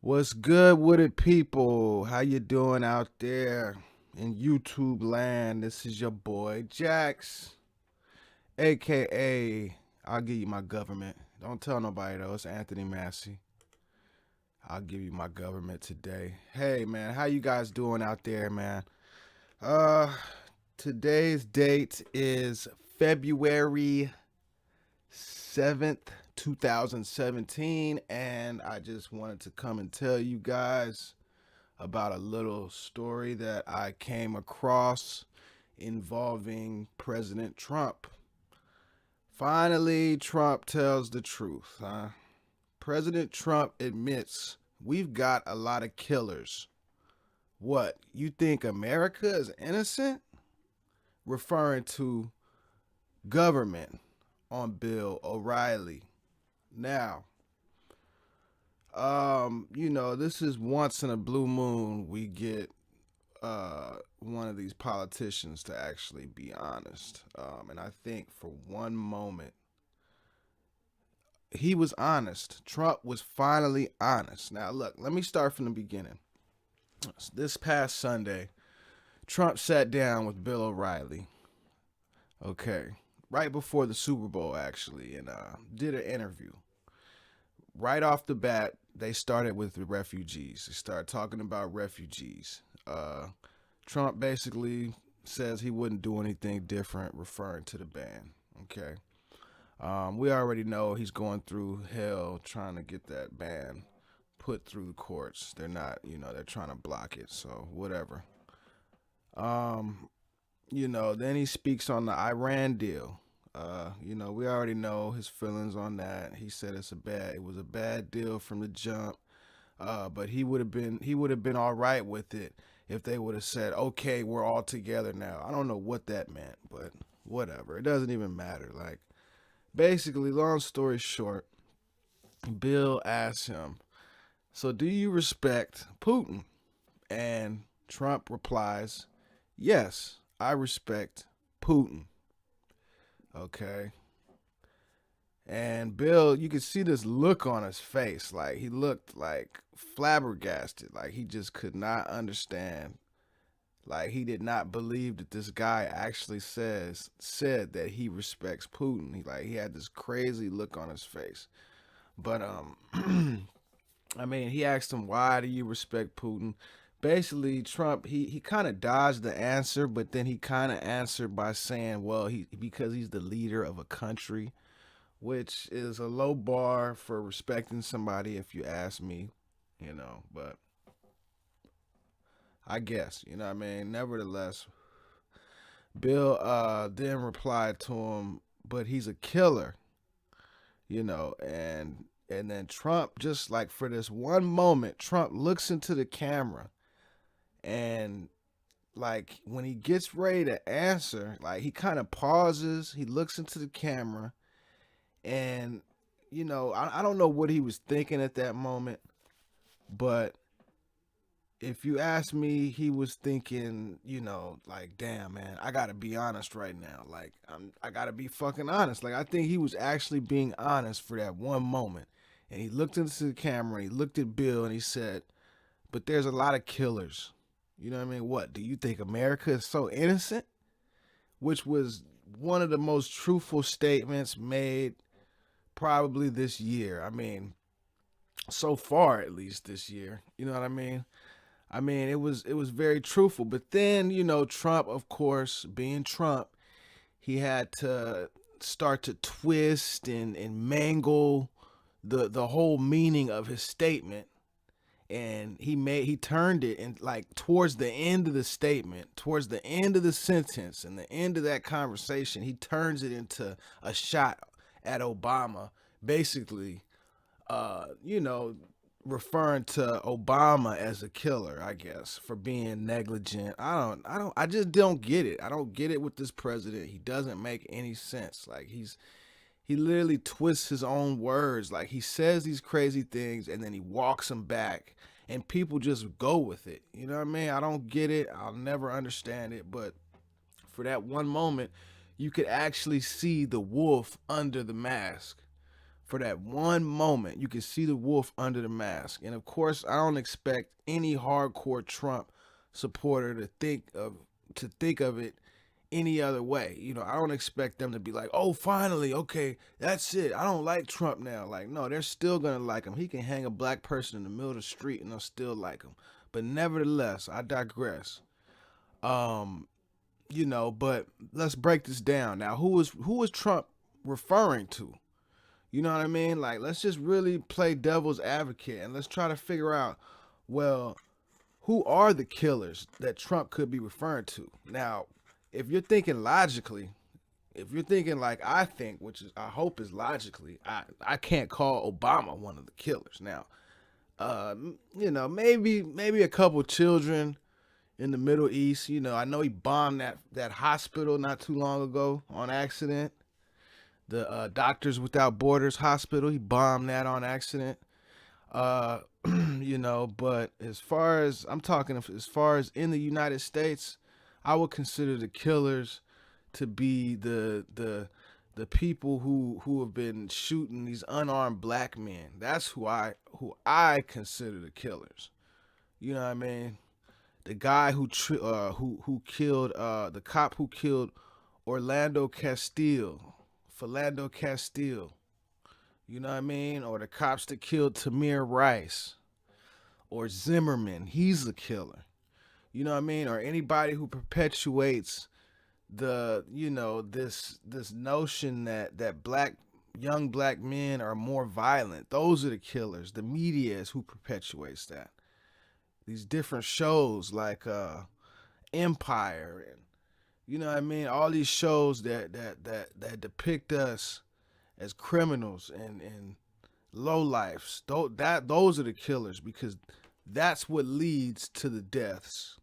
What's good with it, people? How you doing out there in YouTube land? This is your boy Jax, aka I'll give you my government. Don't tell nobody though. It's Anthony Massey. I'll give you my government today. Hey man, how you guys doing out there, man? Uh, today's date is February 7th, 2017, and I just wanted to come and tell you guys about a little story that I came across involving President Trump. Finally, Trump tells the truth, huh? President Trump admits we've got a lot of killers. What, you think America is innocent? Referring to government on Bill O'Reilly. Now, this is once in a blue moon we get one of these politicians to actually be honest. And I think for one moment he was honest. Trump was finally honest. Now, look, let me start from the beginning. This past Sunday, Trump sat down with Bill O'Reilly. Okay, right before the Super Bowl, actually, and did an interview. Right off the bat, they started with the refugees. They started talking about refugees. Trump basically says he wouldn't do anything different, referring to the ban. Okay. We already know he's going through hell trying to get that ban put through the courts. They're not, they're trying to block it. So whatever. Um, then he speaks on the Iran deal. We already know his feelings on that. He said it was a bad deal from the jump. But he would have been all right with it if they would have said, okay, we're all together now. I don't know what that meant, but whatever. It doesn't even matter. Like, basically, long story short, Bill asked him, so do you respect Putin? And Trump replies, yes, I respect Putin. Okay. And Bill, you could see this look on his face. Like, he looked like flabbergasted. Like, he just could not understand. Like, he did not believe that this guy actually said that he respects Putin. He had this crazy look on his face. But I mean, he asked him, why do you respect Putin? Basically, Trump, he kind of dodged the answer, but then he kind of answered by saying, well, he because he's the leader of a country, which is a low bar for respecting somebody, if you ask me, But I guess, you know what I mean? Nevertheless, Bill then replied to him, but he's a killer, and then Trump, just like for this one moment, Trump looks into the camera, and like when he gets ready to answer, like he kind of pauses, he looks into the camera, and I don't know what he was thinking at that moment, but if you ask me, he was thinking, like, damn, man, I gotta be honest right now. Like, I gotta be fucking honest. Like, I think he was actually being honest for that one moment. And he looked into the camera, he looked at Bill, and he said, but there's a lot of killers. You know what I mean? What? Do you think America is so innocent? Which was one of the most truthful statements made probably this year. I mean, so far at least this year. You know what I mean? I mean, it was very truthful. But then, Trump, of course, being Trump, he had to start to twist and mangle the whole meaning of his statement. And he turned it, and like towards the end of the statement, towards the end of the sentence and the end of that conversation, he turns it into a shot at Obama, basically, you know, referring to Obama as a killer, I guess, for being negligent. I just don't get it. I don't get it with this president. He doesn't make any sense. Like, he literally twists his own words. Like, he says these crazy things and then he walks them back, and people just go with it. You know what I mean? I don't get it. I'll never understand it. But for that one moment, you could actually see the wolf under the mask. For that one moment, you can see the wolf under the mask. And of course, I don't expect any hardcore Trump supporter to think of it any other way. You know, I don't expect them to be like, "Oh, finally, okay, that's it. I don't like Trump now." Like, no, they're still gonna like him. He can hang a black person in the middle of the street and they'll still like him. But nevertheless, I digress. Um, but let's break this down. Now, who was Trump referring to? You know what I mean? Like, let's just really play devil's advocate and let's try to figure out, well, who are the killers that Trump could be referring to? Now, if you're thinking logically, if you're thinking like I think, which is I hope is logically, I can't call Obama one of the killers. Now, maybe a couple children in the Middle East. You know, I know he bombed that hospital not too long ago on accident. The Doctors Without Borders hospital, he bombed that on accident. Uh, but as far as I'm talking, as far as in the United States, I would consider the killers to be the people who have been shooting these unarmed black men. That's who I consider the killers. You know what I mean? The guy who killed the cop who killed Orlando Castile, Philando Castile. You know what I mean? Or the cops that killed Tamir Rice or Zimmerman. He's the killer. You know what I mean? Or anybody who perpetuates this notion that young black men are more violent. Those are the killers. The media is who perpetuates that. These different shows like Empire and you know what I mean? All these shows that depict us as criminals and low lifes. Those are the killers because that's what leads to the deaths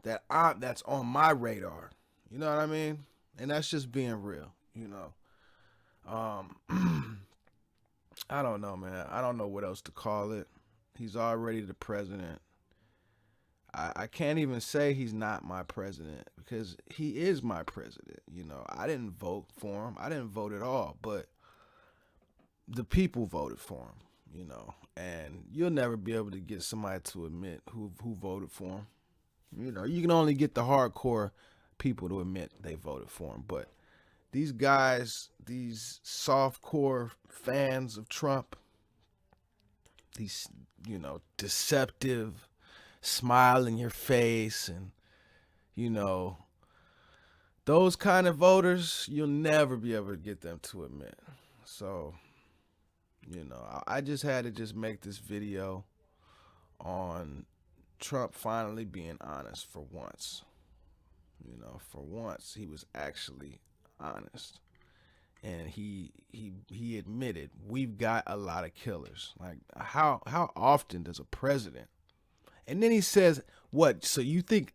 that's on my radar. You know what I mean? And that's just being real, you know. I don't know, man. I don't know what else to call it. He's already the president. I can't even say he's not my president because he is my president. You know, I didn't vote for him. I didn't vote at all, but the people voted for him, you know, and you'll never be able to get somebody to admit who voted for him. You know, you can only get the hardcore people to admit they voted for him, but these guys, these softcore fans of Trump, these, deceptive, smile in your face, and, those kind of voters, you'll never be able to get them to admit. So, I just had to just make this video on Trump finally being honest for once. For once he was actually honest. And he admitted we've got a lot of killers. Like how often does a president? And then he says, "What? So you think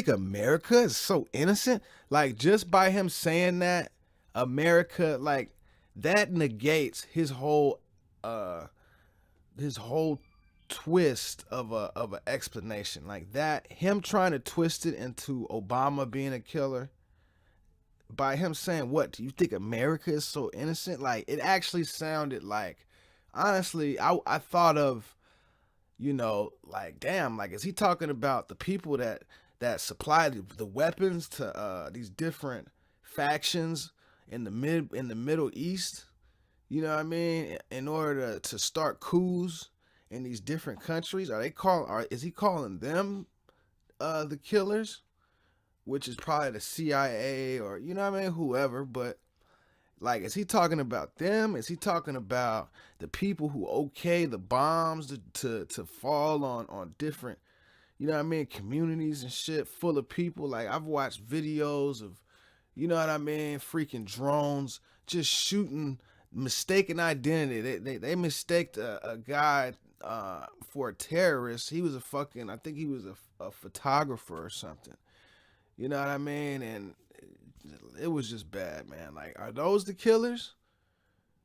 America is so innocent?" Like just by him saying that, America, like that negates his whole twist of a explanation. Like that, him trying to twist it into Obama being a killer by him saying, "What, do you think America is so innocent?" Like it actually sounded like, honestly, I thought of, like, damn, like is he talking about the people that supply the weapons to these different factions in the Middle East? You know what I mean? In order to start coups in these different countries, is he calling them the killers? Which is probably the CIA or, you know what I mean, whoever. But like, is he talking about them? Is he talking about the people who okay the bombs to fall on different, you know what I mean, communities and shit full of people? Like I've watched videos of, you know what I mean, freaking drones just shooting, mistaken identity. They mistaked a guy for a terrorist. He was I think he was a photographer or something. You know what I mean? And it was just bad, man. Like, are those the killers?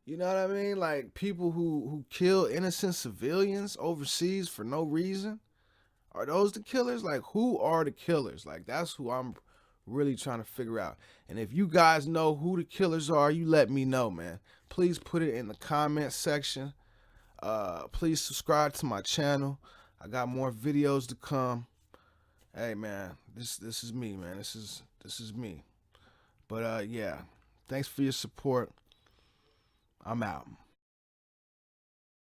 You know what I mean? Like people who kill innocent civilians overseas for no reason? Are those the killers? Like, who are the killers? Like, that's who I'm Really trying to figure out. And if you guys know who the killers are, you let me know, man. Please put it in the comment section. Please subscribe to my channel. I got more videos to come. Hey, man, this is me, man. This is me. But yeah, thanks for your support. I'm out.